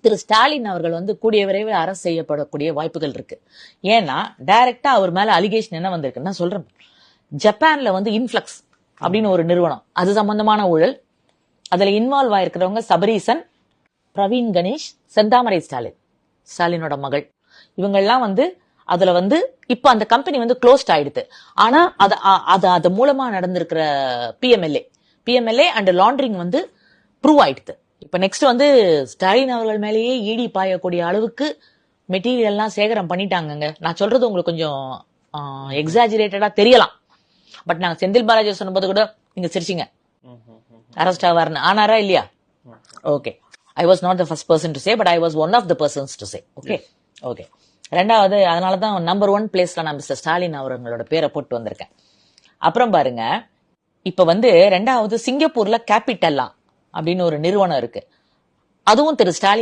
திரு ஸ்டாலின் அவர்கள் வந்து கூடிய விரைவில் அரசு செய்யப்படக்கூடிய வாய்ப்புகள் இருக்கு. ஏன்னா டைரக்டா அவர் மேல அலிகேஷன் என்ன வந்திருக்கு நான் சொல்றேன். ஜப்பான்ல வந்து இன்ஃபிளக்ஸ் அப்படின்னு ஒரு நிறுவனம், அது சம்பந்தமான ஊழல். அதுல இன்வால்வ் ஆயிருக்கிறவங்க சபரீசன், பிரவீன் கணேஷ், செந்தாமரை ஸ்டாலினோட மகள், இவங்கெல்லாம் வந்து அதுல வந்து இப்ப அந்த கம்பெனி வந்து க்ளோஸ்ட் ஆயிடுது. ஆனா அது மூலமா நடந்திருக்கிற பிஎம்எல்ஏ அண்ட் லாண்டரிங் வந்து ப்ரூவ் ஆயிடுது. இப்ப நெக்ஸ்ட் வந்து ஸ்டாலின் அவர்கள் மேலேயே இடி பாயக்கூடிய அளவுக்கு மெட்டீரியல்லாம் சேகரம் பண்ணிட்டாங்க. நான் சொல்றது உங்களுக்கு கொஞ்சம் எக்ஸாஜிரேட்டடா தெரியலாம். பட் நாங்க செந்தில் பாலாஜி சொன்னபோது கூட நீங்க சிரிச்சிங்க, அரெஸ்ட் ஆவார்னு. ஆனாரா இல்லையா? Okay, I was not the first person to say, but I was one of the persons to say. Okay. ரெண்டாவது, அதனாலதான் நம்பர் 1 பிளேஸ்ல நான் மிஸ்டர் ஸ்டாலின் அவர்களோட பேரை போட்டு வந்திருக்கேன். அப்புறம் பாருங்க, இப்ப வந்து ரெண்டாவது சிங்கப்பூர்ல கேபிட்டல்லா அப்படின்னு ஒரு நிறுவனம் இருக்கு. அதுவும் திரு ஸ்டாலின்